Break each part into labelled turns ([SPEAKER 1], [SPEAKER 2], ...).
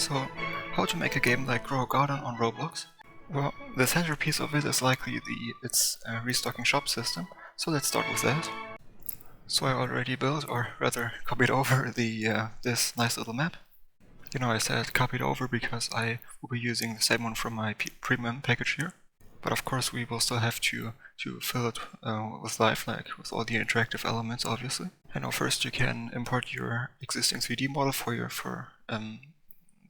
[SPEAKER 1] So, how to make a game like Grow a Garden on Roblox? Well, the centerpiece of it is likely its Restocking shop system, so let's start with that. So I already built, or rather copied over this nice little map. You know, I said copied over because I will be using the same one from my premium package here. But of course we will still have to fill it with life, like with all the interactive elements, obviously. And now first you can import your existing 3D model for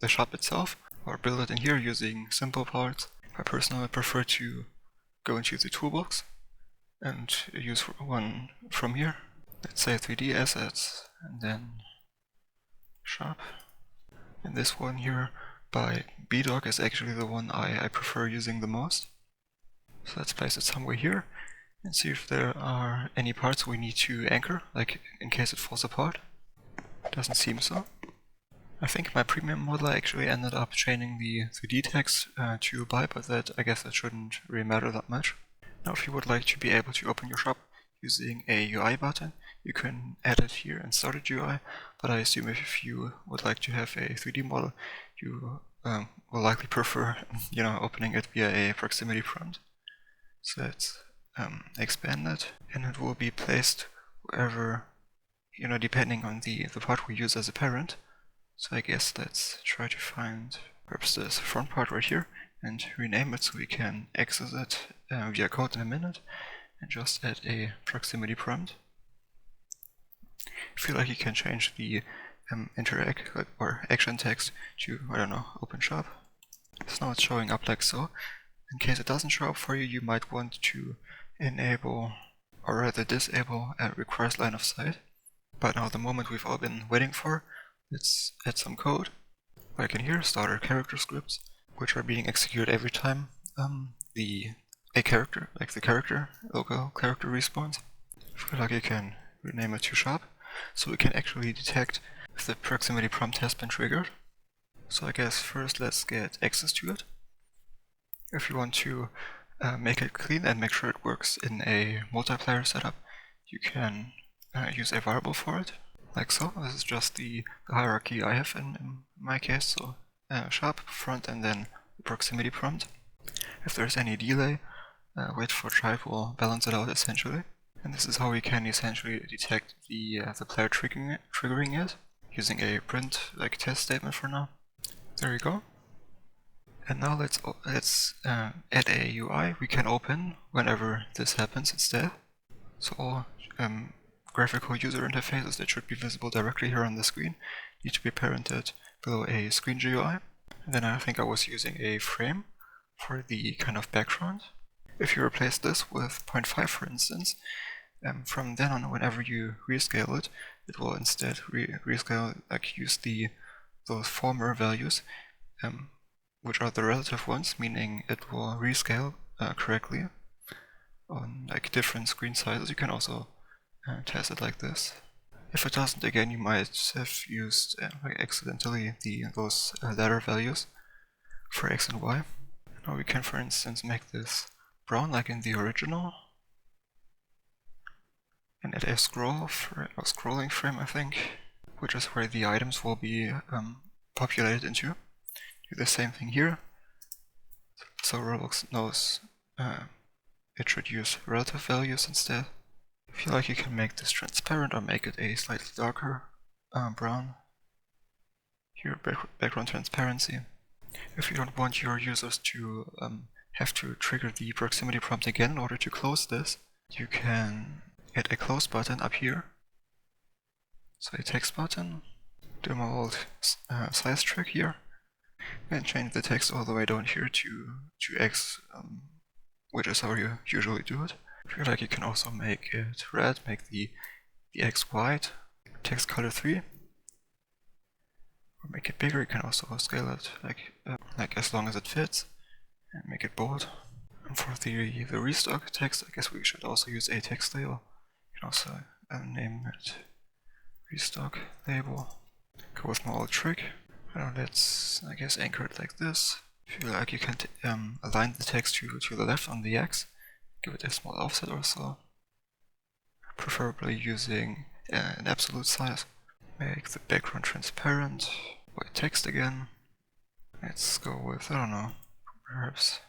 [SPEAKER 1] the shop itself, or build it in here using simple parts. I personally prefer to go into the toolbox and use one from here. Let's say 3D assets, and then shop. And this one here by BDoc is actually the one I prefer using the most. So let's place it somewhere here and see if there are any parts we need to anchor, like in case it falls apart. Doesn't seem so. I think my premium model actually ended up chaining the 3D text to UI, but I guess that shouldn't really matter that much. Now if you would like to be able to open your shop using a UI button, you can add it here and start a UI, but I assume if you would like to have a 3D model, you will likely prefer, opening it via a proximity prompt. So let's expand it, and it will be placed wherever, depending on the part we use as a parent. So I guess let's try to find perhaps this front part right here and rename it so we can access it via code in a minute, and just add a proximity prompt. I feel like you can change the interact or action text to, open shop. So now it's showing up like so. In case it doesn't show up for you, you might want to enable, or rather disable, requires line of sight. But now the moment we've all been waiting for, let's add some code. Like in here, starter character scripts, which are being executed every time a character, like the character, local character respawns. I feel like you can rename it to shop, so we can actually detect if the proximity prompt has been triggered. So I guess first let's get access to it. If you want to make it clean and make sure it works in a multiplayer setup, you can use a variable for it, like so. This is just the hierarchy I have in my case, so shop, front, and then the proximity prompt. If there's any delay, wait for try will balance it out essentially. And this is how we can essentially detect the player triggering it, using a print test statement for now. There you go. And now let's add a UI we can open whenever this happens instead. So all graphical user interfaces that should be visible directly here on the screen need to be parented below a screen GUI. And then I think I was using a frame for the kind of background. If you replace this with 0.5 for instance, from then on whenever you rescale it, it will instead rescale, use those former values, which are the relative ones, meaning it will rescale correctly on different screen sizes. You can also test it like this. If it doesn't, again, you might have used accidentally those ladder values for X and Y. Now we can, for instance, make this brown like in the original, and add a scrolling frame, I think, which is where the items will be populated into. Do the same thing here, so Roblox knows it should use relative values instead. I feel like you can make this transparent or make it a slightly darker brown. Here, background transparency. If you don't want your users to have to trigger the proximity prompt again in order to close this, you can add a close button up here. So a text button, do my old size trick here, and change the text all the way down here to X, which is how you usually do it. I feel like you can also make it red, make the X white, text color 3, or make it bigger. You can also scale it like as long as it fits, and make it bold. And for the restock text, I guess we should also use a text label. You can also name it restock label. Go with my old trick. Let's, I guess, anchor it like this. I feel like you can align the text to the left on the X. Give it a small offset or so. Preferably using an absolute size. Make the background transparent. White text again. Let's go with, I don't know, perhaps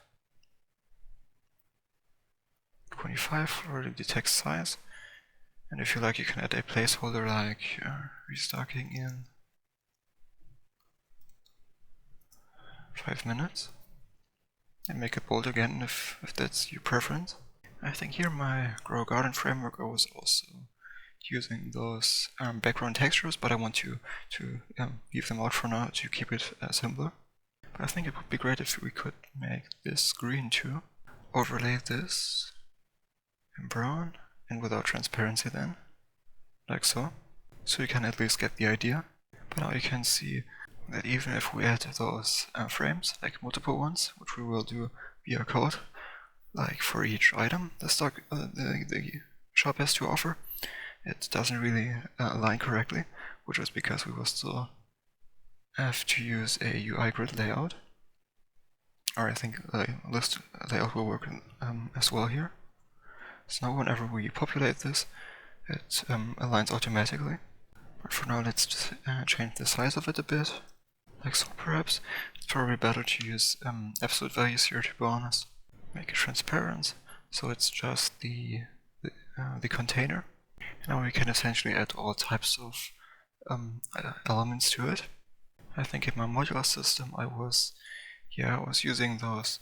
[SPEAKER 1] 25 for the text size. And if you like, you can add a placeholder like restocking in 5 minutes. And make it bold again if that's your preference. I think here my Grow Garden framework, I was also using those background textures, but I want to leave them out for now to keep it simpler. But I think it would be great if we could make this green too. Overlay this in brown and without transparency then, like so. So you can at least get the idea. But now you can see that even if we add those frames, like multiple ones, which we will do via code, like for each item the shop has to offer, it doesn't really align correctly, which is because we will still have to use a UI grid layout. Or I think a list layout will work as well here. So now whenever we populate this, it aligns automatically. But for now, let's just change the size of it a bit, like so perhaps. It's probably better to use absolute values here, to be honest. Make it transparent, so it's just the container. And now we can essentially add all types of elements to it. I think in my modular system I was using those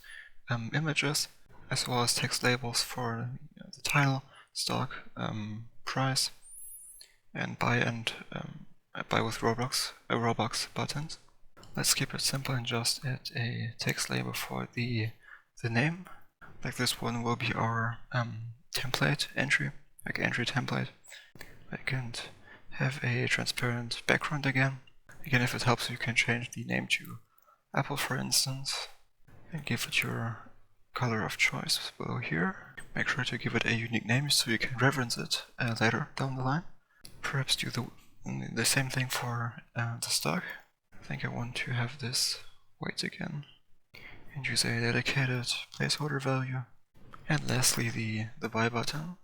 [SPEAKER 1] images as well as text labels for the title, stock, price, and buy with Roblox buttons. Let's keep it simple and just add a text label for the name. Like this one will be our template entry, like entry template. I can have a transparent background again. Again, if it helps, you can change the name to Apple, for instance, and give it your color of choice below here. Make sure to give it a unique name so you can reference it later down the line. Perhaps do the same thing for the stock. I think I want to have this white again, and use a dedicated placeholder value. And lastly, the buy button.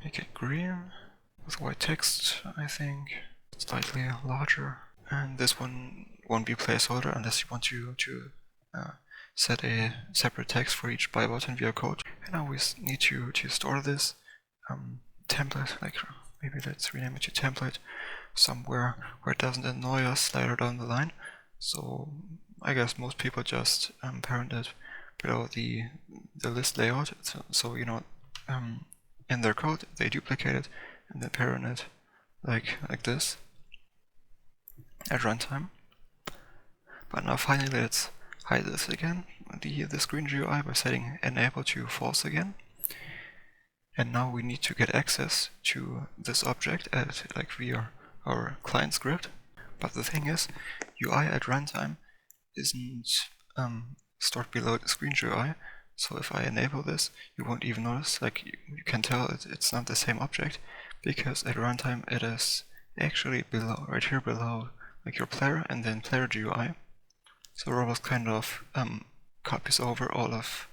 [SPEAKER 1] Make it green with white text, I think, slightly larger. And this one won't be placeholder unless you want to set a separate text for each buy button via code. And now we need to store this template, like maybe let's rename it to template, somewhere where it doesn't annoy us later down the line. So I guess most people just parent it below the list layout, so you know, in their code they duplicate it and then parent it like this at runtime. But now finally let's hide this again, the screen GUI, by setting enable to false again. And now we need to get access to this object via our client script. But the thing is, UI at runtime isn't stored below the screen GUI. So if I enable this, you won't even notice. Like you can tell it's not the same object, because at runtime it is actually below, right here below, like your player and then player GUI. So Roblox kind of copies over all of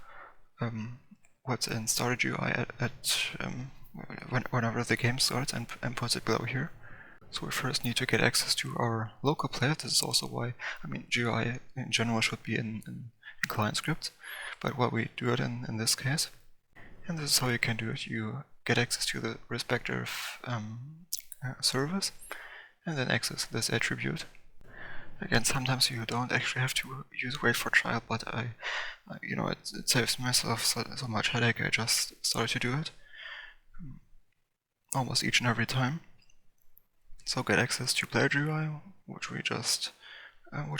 [SPEAKER 1] what's in starter GUI whenever the game starts and puts it below here. So we first need to get access to our local player. This is also why, GUI in general should be in client script, but why we do it in this case. And this is how you can do it. You get access to the respective service and then access this attribute. Again, sometimes you don't actually have to use wait for trial, but it saves myself so much headache. I just started to do it almost each and every time. So get access to player GUI, which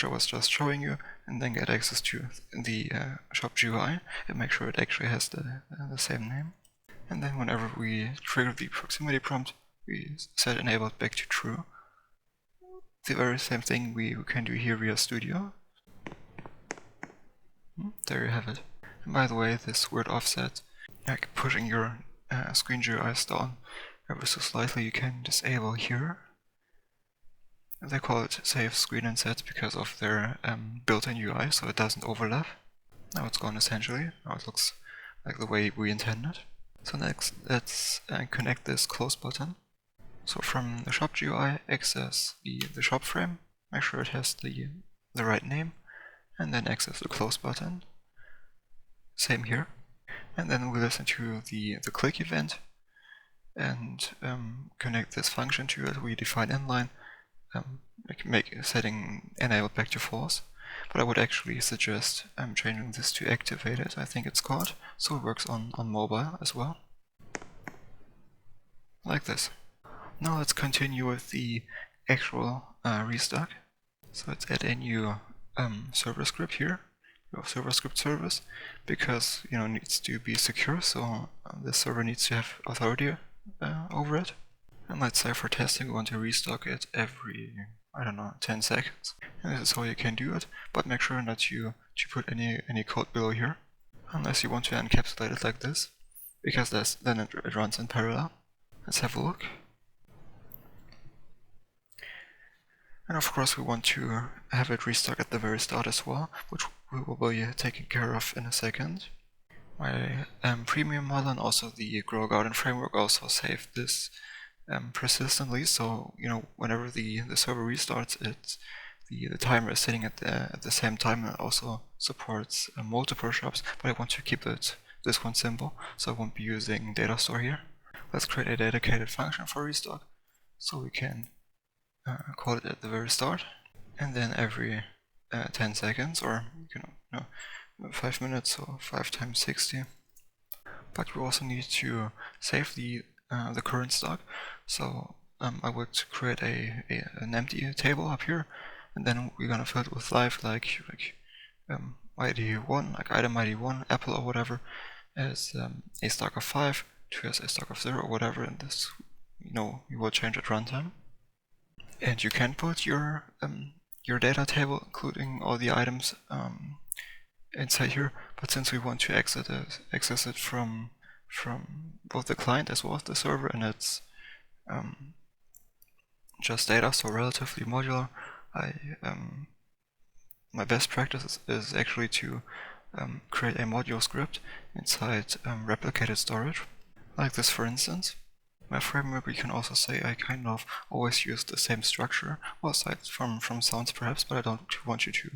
[SPEAKER 1] I was just showing you, and then get access to the shop GUI and make sure it actually has the same name. And then whenever we trigger the proximity prompt, we set enabled back to true. The very same thing we can do here via Studio. There you have it. And by the way, this weird offset, like pushing your screen GUIs down ever so slightly, you can disable here. They call it save screen and sets because of their built-in UI, so it doesn't overlap. Now it's gone essentially. Now it looks like the way we intended. So next, let's connect this close button. So from the shop GUI, access the shop frame, make sure it has the right name, and then access the close button. Same here. And then we listen to the click event and connect this function to it. We define inline, make setting enabled back to false. But I would actually suggest changing this to activated, I think it's called, so it works on mobile as well. Like this. Now let's continue with the actual Restock. So let's add a new server script here, server script service, because it needs to be secure, so the server needs to have authority over it. And let's say for testing we want to restock it every, I don't know, 10 seconds. And this is how you can do it, but make sure not to put any code below here, unless you want to encapsulate it like this, because then it runs in parallel. Let's have a look. And of course we want to have it restock at the very start as well, which we will be taking care of in a second. My premium model and also the Grow Garden framework also save this persistently, so whenever the server restarts, the timer is sitting at the same time, and it also supports multiple shops, but I want to keep this one simple, so I won't be using data store here. Let's create a dedicated function for restock, so we can call it at the very start, and then every 10 seconds, or 5 minutes, so 5 times 60. But we also need to save the current stock, so I would create an empty table up here, and then we're gonna fill it with live, like ID1, like item ID1, Apple or whatever, as a stock of 5, 2 as a stock of 0 or whatever, and this you will change at runtime. And you can put your data table, including all the items, inside here. But since we want to access it from both the client as well as the server, and it's just data, so relatively modular, my best practice is actually to create a module script inside replicated storage, like this for instance. My framework, we can also say I kind of always use the same structure, well, aside from sounds perhaps, but I don't want you to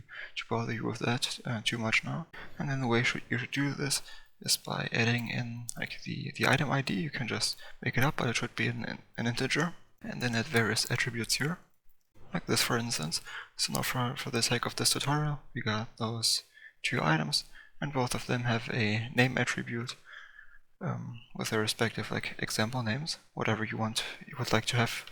[SPEAKER 1] bother you with that too much now. And then the way you should do this is by adding in like the item ID. You can just make it up, but it should be an integer, and then add various attributes here, like this for instance. So now for the sake of this tutorial, we got those 2 items, and both of them have a name attribute with their respective example names, whatever you would like to have.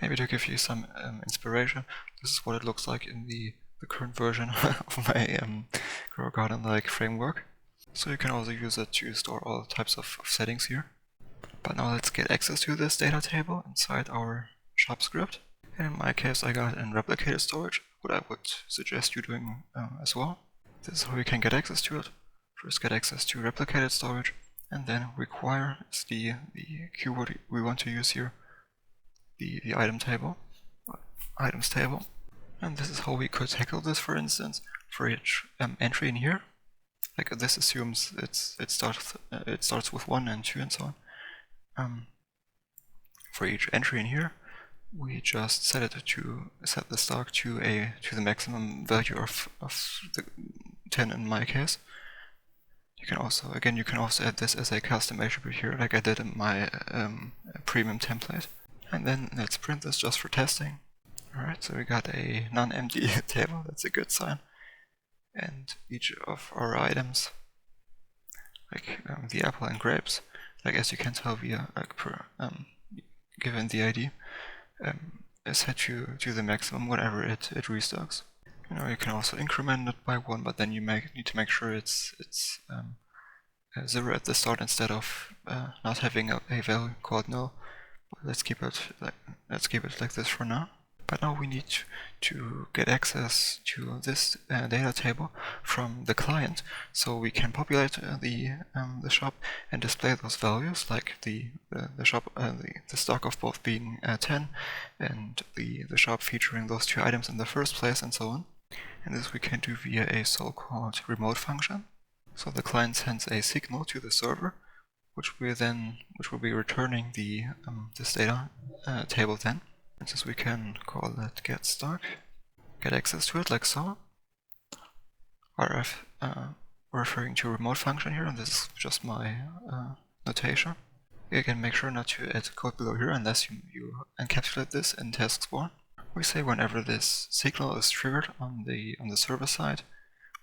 [SPEAKER 1] Maybe to give you some inspiration, this is what it looks like in the current version of my Grow Garden framework. So you can also use it to store all types of settings here. But now let's get access to this data table inside our shop script. And in my case I got in replicated storage, what I would suggest you doing as well. This is how you can get access to it. First get access to replicated storage, and then require is the keyword we want to use here, the items table. And this is how we could tackle this, for instance, for each entry in here. Like this assumes it starts with 1 and 2 and so on. For each entry in here, we just set the stock to the maximum value of the 10 in my case. You can also add this as a custom attribute here, like I did in my premium template. And then let's print this just for testing. Alright, so we got a non-empty table, that's a good sign. And each of our items, like the apple and grapes, like as you can tell via given the ID, is set to the maximum whenever it restocks. You can also increment it by 1, but then you need to make sure it's 0 at the start instead of not having a value called null. But let's keep it like this for now. But now we need to get access to this data table from the client, so we can populate the shop and display those values, like the stock of both being 10 and the shop featuring those 2 items in the first place, and so on. And this we can do via a so-called remote function. So the client sends a signal to the server, which will be returning this data table then. And since we can call it get stock, get access to it like so. RF referring to remote function here, and this is just my notation. Again, make sure not to add code below here unless you encapsulate this in task spawn. We say whenever this signal is triggered on the server side,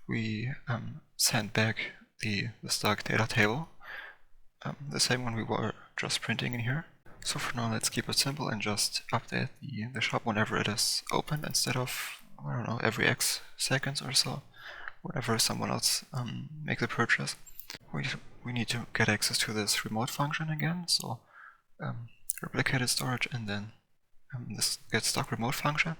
[SPEAKER 1] we send back the stock data table, the same one we were just printing in here. So for now, let's keep it simple and just update the shop whenever it is opened instead of, I don't know, every X seconds or so, whenever someone else makes a purchase. We need to get access to this remote function again, so replicated storage and then this get stock remote function,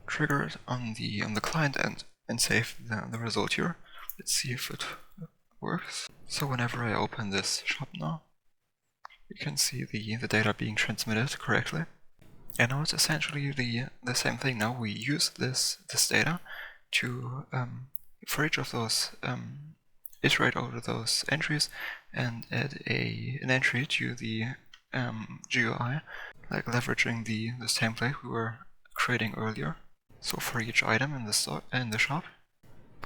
[SPEAKER 1] trigger it on the client end and save the result here. Let's see if it works. So whenever I open this shop now, you can see the data being transmitted correctly. And now it's essentially the same thing. Now we use this data to for each of those iterate over those entries and add an entry to the GUI, like leveraging this template we were creating earlier. So for each item in the shop.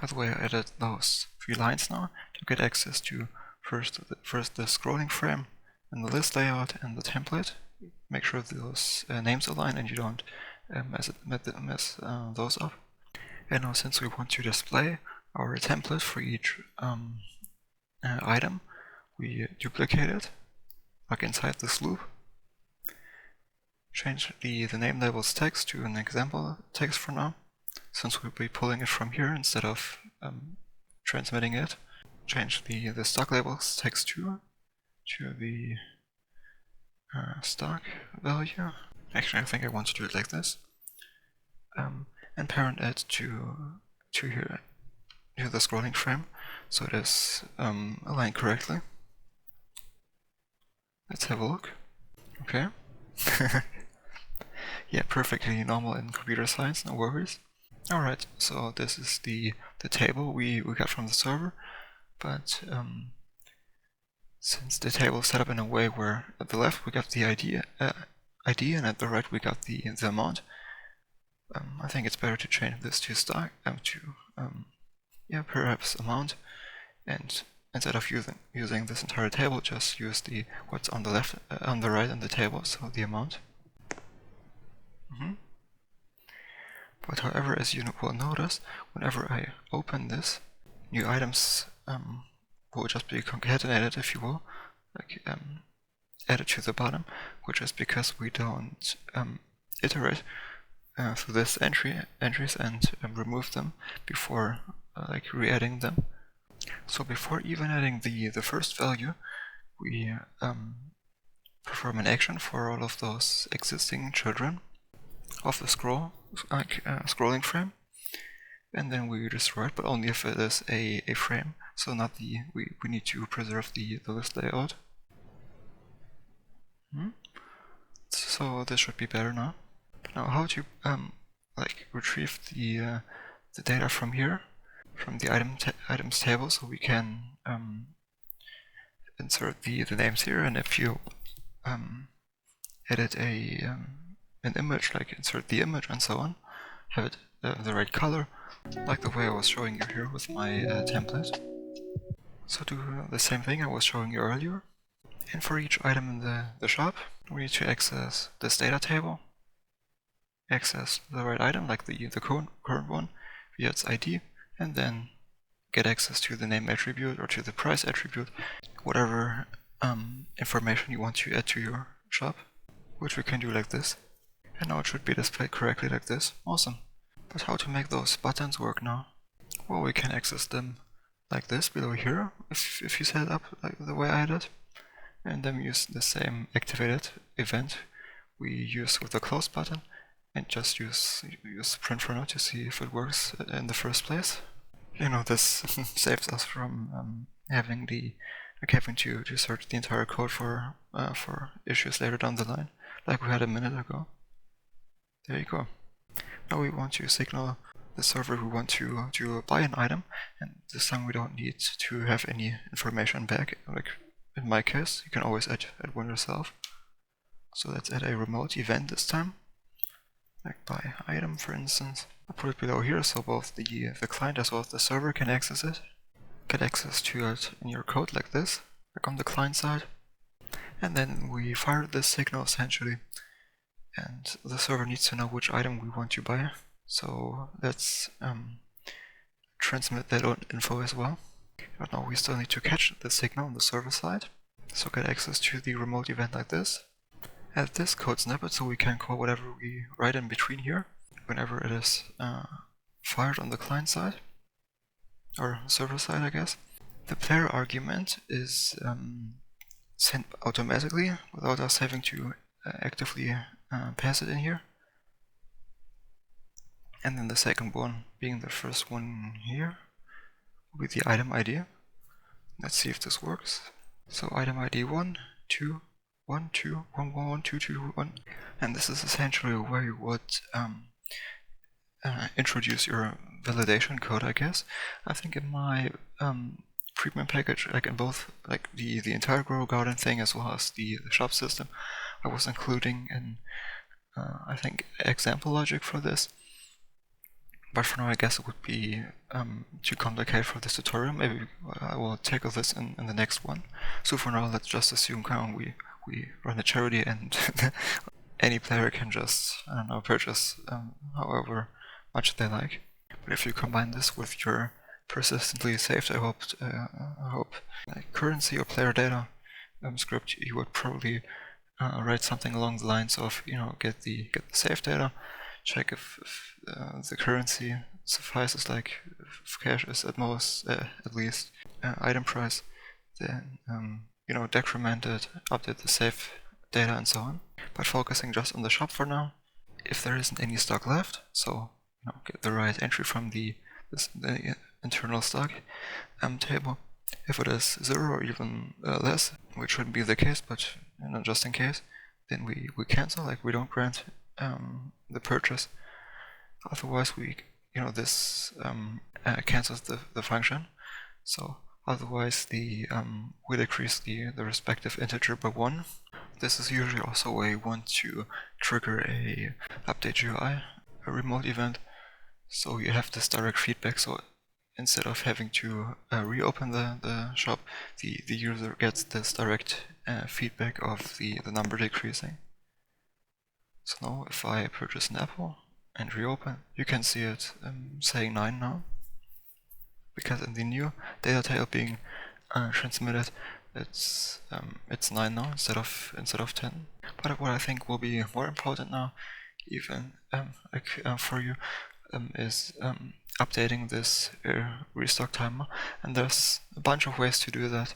[SPEAKER 1] By the way, I added those 3 lines now to get access to first the scrolling frame and the list layout and the template. Make sure those names align and you don't mess those up. And now since we want to display our template for each item, we duplicate it, like inside this loop. Change the name labels text to an example text for now, since we'll be pulling it from here instead of transmitting it. Change the stock labels text to the stock value. Actually, I think I want to do it like this. And parent it to here, to the scrolling frame, so it is aligned correctly. Let's have a look. Okay. Yeah, perfectly normal in computer science, no worries. Alright, so this is the table we got from the server, but since the table is set up in a way where at the left we got the ID and at the right we got the amount, I think it's better to change this to stock, yeah, perhaps amount, and instead of using this entire table, just use what's on the left, on the right in the table, so the amount. But however, as you will notice, whenever I open this, new items will just be concatenated, if you will, like added to the bottom, which is because we don't iterate through this entries and remove them before like re-adding them. So before even adding the first value, we perform an action for all of those existing children of the scrolling frame, and then we destroy it, but only if it is a frame. So not we need to preserve the list layout. So this should be better now. Now how to like retrieve the data from here, from the items table, so we can insert the names here, and if you edit an image, like insert the image and so on, have it the right color, like the way I was showing you here with my template. So do the same thing I was showing you earlier. And for each item in the shop, we need to access this data table, access the right item, like the current one, via its ID, and then get access to the name attribute or to the price attribute, whatever information you want to add to your shop, which we can do like this. And now it should be displayed correctly like this. Awesome. But how to make those buttons work now? Well, we can access them like this below here, if you set it up like the way I did, and then use the same activated event we use with the close button, and just use print for now to see if it works in the first place. You know, this saves us from having to search the entire code for issues later down the line, like we had a minute ago. There you go. Now we want to signal the server we want to buy an item, and this time we don't need to have any information back. Like in my case, you can always add one yourself. So let's add a remote event this time. Like by item, for instance. I'll put it below here so both the client as well as the server can access it. Get access to it in your code like this, like on the client side. And then we fire this signal essentially, and the server needs to know which item we want to buy. So let's transmit that info as well. But now we still need to catch the signal on the server side. So get access to the remote event like this. Add this code snippet so we can call whatever we write in between here whenever it is fired on the client side, or server side, I guess. The player argument is sent automatically without us having to actively pass it in here. And then the second one, being the first one here, will be the item ID. Let's see if this works. So item ID 1, 2, 1, 2, 1, 1, 1, 2, 2, 1. And this is essentially where you would introduce your validation code, I guess. I think in my treatment package, like in both, like the entire Grow Garden thing as well as the shop system, I was including an I think example logic for this. But for now, I guess it would be too complicated for this tutorial. Maybe I will tackle this in the next one. So for now, let's just assume we run a charity and any player can just, I don't know, purchase however much they like. But if you combine this with your persistently saved, I hope like currency or player data script, you would probably write something along the lines of, you know, get the save data, check if the currency suffices, like if cash is at most at least item price, then you know, decrement it, update the save data and so on. But focusing just on the shop for now, if there isn't any stock left, so you know, get the right entry from the internal stock table. If it is 0 or even less, which shouldn't be the case, but you know, just in case, then we cancel, like we don't grant the purchase. Otherwise this cancels the function. So otherwise we decrease the respective integer by 1. This is usually also where you want to trigger a update GUI, a remote event, so you have this direct feedback. So instead of having to reopen the shop, the user gets this direct feedback of the number decreasing. So now if I purchase an apple and reopen, you can see it saying 9 now, because in the new data table being transmitted, it's 9 now instead of 10. But what I think will be more important now, even for you, is updating this restock timer, and there's a bunch of ways to do that,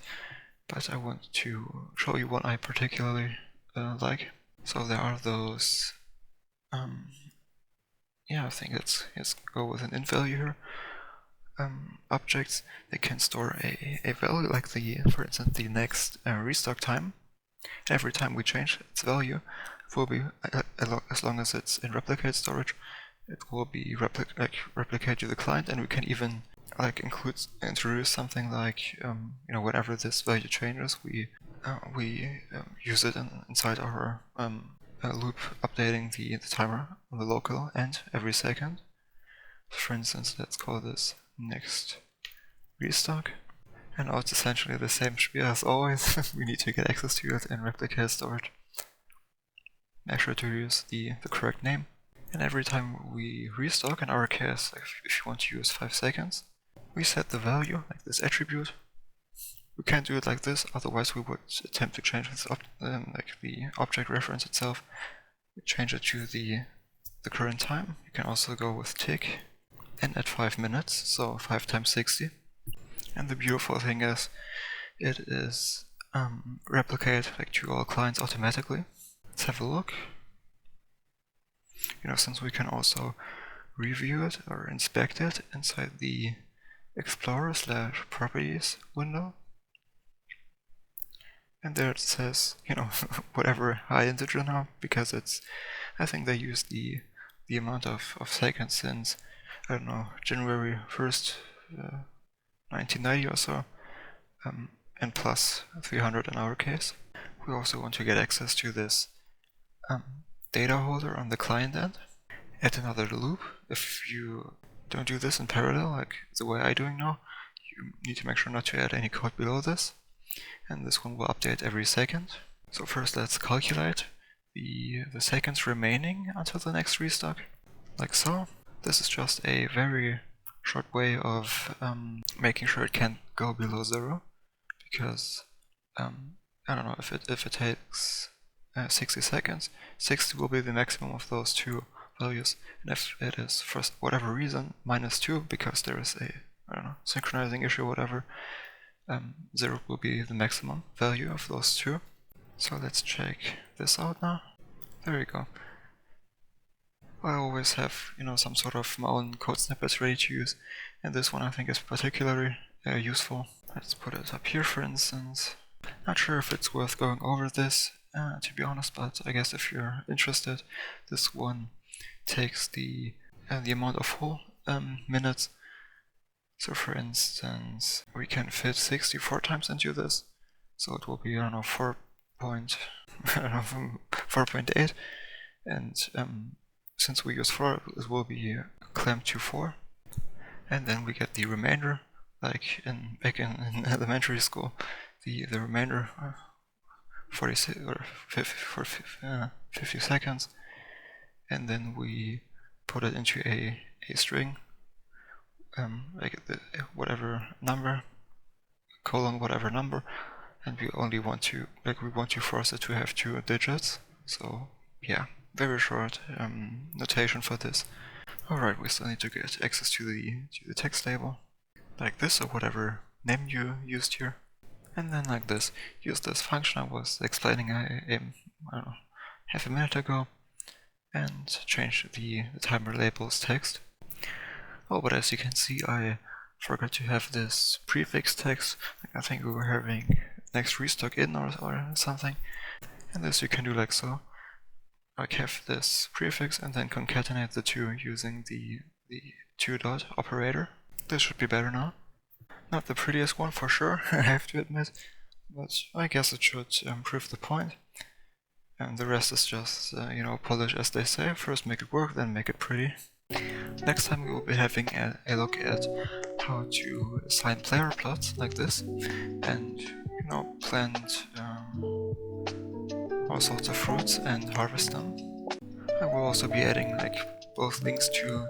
[SPEAKER 1] but I want to show you one I particularly like. So there are those I think let's go with an int value here. Objects that can store a value, like for instance the next restock time. Every time we change its value, it will be as long as it's in replicate storage, it will be replicate to the client, and we can even like introduce something like whenever this value changes, we use it inside our loop, updating the timer on the local end every second. For instance, let's call this next restock, and now it's essentially the same spiel as always. We need to get access to it and replicate storage. Make sure to use the correct name, and every time we restock, in our case, if you want to use 5 seconds, we set the value, like this attribute. We can't do it like this, otherwise we would attempt to change this like the object reference itself. We change it to the current time. You can also go with tick and at 5 minutes, so 5 times 60. And the beautiful thing is, it is replicated like to all clients automatically. Let's have a look. Since we can also review it or inspect it inside the Explorer/Properties window. And there it says, whatever high integer now, because I think they use the amount of seconds since, I don't know, January 1st, 1990 or so, and plus 300 in our case. We also want to get access to this data holder on the client end, add another loop. If you don't do this in parallel, like the way I'm doing now, you need to make sure not to add any code below this. And this one will update every second. So first let's calculate the seconds remaining until the next restock, like so. This is just a very short way of making sure it can't go below 0, because I don't know, if it takes 60 seconds, 60 will be the maximum of those two values, and if it is for whatever reason -2 because there is a, I don't know, synchronizing issue or whatever, 0 will be the maximum value of those two. So let's check this out now. There we go. I always have, you know, some sort of my own code snippets ready to use, and this one I think is particularly useful. Let's put it up here, for instance. Not sure if it's worth going over this, to be honest, but I guess if you're interested, this one takes the amount of whole minutes. So for instance, we can fit 64 times into this, so it will be, I don't know, 4.8, and since we use 4, it will be clamped to 4, and then we get the remainder, like back in elementary school, the remainder 46 or 50 seconds, and then we put it into a string, like whatever number, colon whatever number, and we only want to, like, we want to force it to have 2 digits. So yeah, very short notation for this. Alright, we still need to get access to the text label, like this, or whatever name you used here. And then like this, use this function I was explaining I don't know, half a minute ago, and change the timer labels text. Oh, but as you can see, I forgot to have this prefix text. Like, I think we were having next restock in or something. And this you can do like so. Like have this prefix and then concatenate the two using the 2 dot operator. This should be better now. Not the prettiest one for sure, I have to admit, but I guess it should prove the point. And the rest is just, you know, polish, as they say. First make it work, then make it pretty. Next time we will be having a look at how to assign player plots like this, and, you know, plant all sorts of fruits and harvest them. I will also be adding like both links to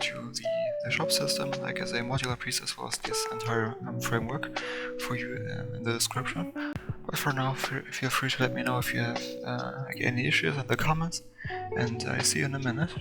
[SPEAKER 1] the shop system, like as a modular piece, as well as this entire framework for you in the description. But for now, feel free to let me know if you have like any issues in the comments, and I see you in a minute.